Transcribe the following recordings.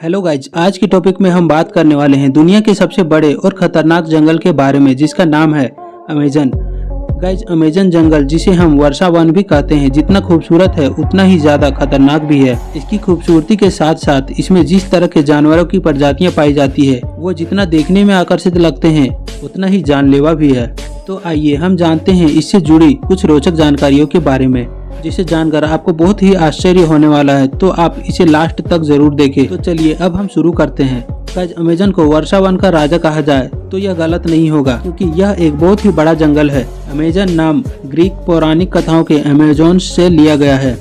Hello guys, आज की topic में हम बात करने वाले हैं दुनिया के सबसे बड़े और खतरनाक जंगल के बारे में, जिसका नाम है अमेजन। गाइज, अमेजन जंगल, जिसे हम वर्षा वन भी कहते हैं, जितना खूबसूरत है उतना ही ज्यादा खतरनाक भी है। इसकी खूबसूरती के साथ साथ इसमें जिस तरह के जानवरों की प्रजातियां पाई जाती है, वो जितना देखने में आकर्षित लगते हैं उतना ही जानलेवा भी है। तो आइए हम जानते हैं इससे जुड़ी कुछ रोचक जानकारियों के बारे में, जिसे जानकर आपको बहुत ही आश्चर्य होने वाला है। तो आप इसे लास्ट तक जरूर देखें। तो चलिए अब हम शुरू करते हैं। गाइज, अमेजन को वर्षा वन का राजा कहा जाए तो यह गलत नहीं होगा, क्योंकि यह एक बहुत ही बड़ा जंगल है। अमेजन नाम ग्रीक पौराणिक कथाओं के अमेजोन से लिया गया है,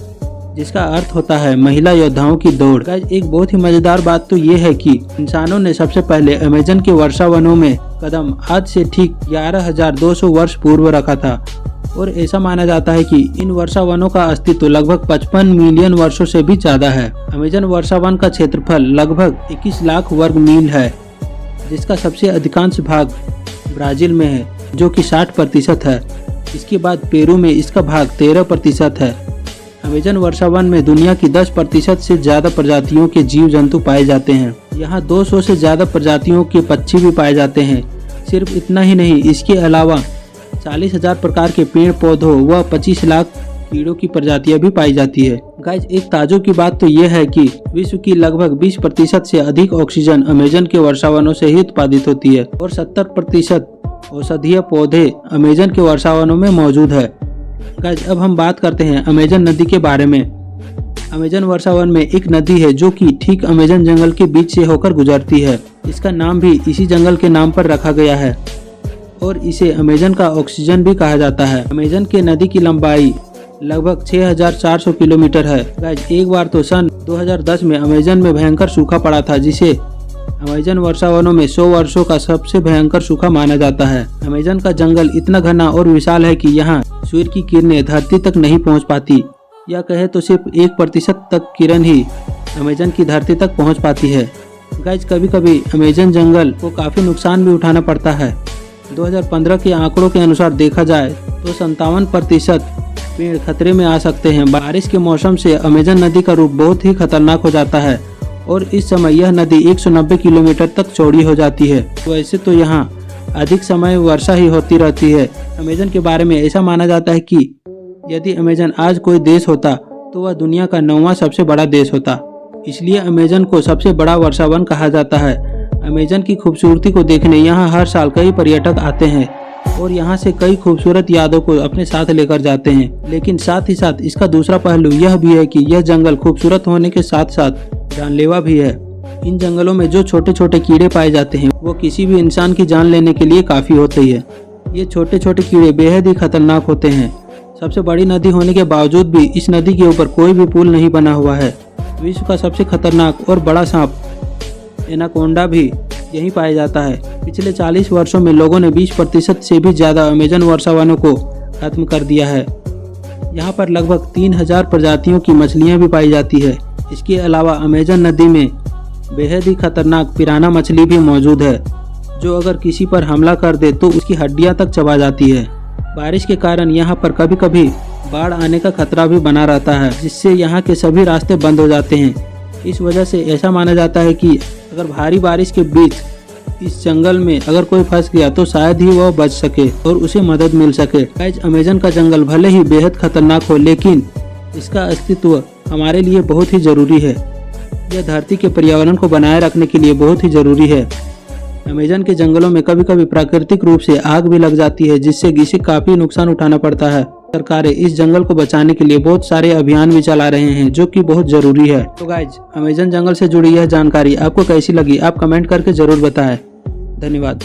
जिसका अर्थ होता है महिला योद्धाओं की दौड़। गाइज, एक बहुत ही मजेदार बात तो ये है कि इंसानों ने सबसे पहले अमेजन के वर्षा वनों में कदम आज से ठीक 11,200 वर्ष पूर्व रखा था, और ऐसा माना जाता है कि इन वर्षा वनों का अस्तित्व लगभग 55 मिलियन वर्षों से भी ज्यादा है। अमेजन वर्षा वन का क्षेत्रफल लगभग 21 लाख वर्ग मील है, जिसका सबसे अधिकांश भाग ब्राजील में है, जो कि 60% है। इसके बाद पेरू में इसका भाग 13% है। अमेजन वर्षा वन में दुनिया की 10% से ज्यादा प्रजातियों के जीव जंतु पाए जाते हैं। यहाँ 200 से ज्यादा प्रजातियों के पक्षी भी पाए जाते हैं। सिर्फ इतना ही नहीं, इसके अलावा 40,000 प्रकार के पेड़ पौधों व 25 लाख कीड़ों की प्रजातियां भी पाई जाती है। गाइज, एक ताज्जुब की बात तो यह है कि विश्व की लगभग 20% से अधिक ऑक्सीजन अमेजन के वर्षावनों से ही उत्पादित होती है, और 70% औषधीय पौधे अमेजन के वर्षावनों में मौजूद है। गाइज, अब हम बात करते हैं अमेजन नदी के बारे में। अमेजन वर्षावन में एक नदी है जो कि ठीक अमेजन जंगल के बीच से होकर गुजरती है। इसका नाम भी इसी जंगल के नाम पर रखा गया है, और इसे अमेजन का ऑक्सीजन भी कहा जाता है। अमेजन के नदी की लंबाई लगभग 6,400 किलोमीटर है। गाइज, एक बार तो सन 2010 में अमेजन में भयंकर सूखा पड़ा था, जिसे अमेजन वर्षावनों में 100 वर्षों का सबसे भयंकर सूखा माना जाता है। अमेजन का जंगल इतना घना और विशाल है कि यहाँ सूर्य की किरणें धरती तक नहीं पहुँच पाती, या कहे तो सिर्फ 1% तक किरण ही अमेजन की धरती तक पहुँच पाती है। गाइज, कभी कभी अमेजन जंगल को काफी नुकसान भी उठाना पड़ता है। 2015 के आंकड़ों के अनुसार देखा जाए तो 57% पेड़ खतरे में आ सकते हैं। बारिश के मौसम से अमेजन नदी का रूप बहुत ही खतरनाक हो जाता है, और इस समय यह नदी 190 किलोमीटर तक चौड़ी हो जाती है। वैसे तो यहाँ अधिक समय वर्षा ही होती रहती है। अमेजन के बारे में ऐसा माना जाता है कि यदि अमेजन आज कोई देश होता तो वह दुनिया का 9वां सबसे बड़ा देश होता। इसलिए अमेजन को सबसे बड़ा वर्षा वन कहा जाता है। अमेजन की खूबसूरती को देखने यहाँ हर साल कई पर्यटक आते हैं, और यहाँ से कई खूबसूरत यादों को अपने साथ लेकर जाते हैं। लेकिन साथ ही साथ इसका दूसरा पहलू यह भी है कि यह जंगल खूबसूरत होने के साथ साथ जानलेवा भी है। इन जंगलों में जो छोटे छोटे कीड़े पाए जाते हैं, वो किसी भी इंसान की जान लेने के लिए काफी होते हैं। ये छोटे छोटे कीड़े बेहद ही खतरनाक होते हैं। सबसे बड़ी नदी होने के बावजूद भी इस नदी के ऊपर कोई भी पुल नहीं बना हुआ है। विश्व का सबसे खतरनाक और बड़ा सांप एनाकोंडा भी यहीं पाया जाता है। पिछले 40 वर्षों में लोगों ने 20% से भी ज्यादा अमेजन वर्षावनों को खत्म कर दिया है। यहाँ पर लगभग 3,000 प्रजातियों की मछलियाँ भी पाई जाती है। इसके अलावा अमेजन नदी में बेहद ही खतरनाक पिराना मछली भी मौजूद है, जो अगर किसी पर हमला कर दे तो उसकी हड्डियाँ तक चबा जाती है। बारिश के कारण यहाँ पर कभी कभी बाढ़ आने का खतरा भी बना रहता है, जिससे यहाँ के सभी रास्ते बंद हो जाते हैं। इस वजह से ऐसा माना जाता है कि अगर भारी बारिश के बीच इस जंगल में अगर कोई फंस गया तो शायद ही वह बच सके और उसे मदद मिल सके। गाइज, अमेजन का जंगल भले ही बेहद खतरनाक हो, लेकिन इसका अस्तित्व हमारे लिए बहुत ही जरूरी है। यह धरती के पर्यावरण को बनाए रखने के लिए बहुत ही जरूरी है। अमेजन के जंगलों में कभी कभी प्राकृतिक रूप से आग भी लग जाती है, जिससे इसे काफी नुकसान उठाना पड़ता है। सरकारें इस जंगल को बचाने के लिए बहुत सारे अभियान भी चला रहे हैं, जो कि बहुत जरूरी है। तो गाइज, अमेजन जंगल से जुड़ी यह जानकारी आपको कैसी लगी, आप कमेंट करके जरूर बताएं। धन्यवाद।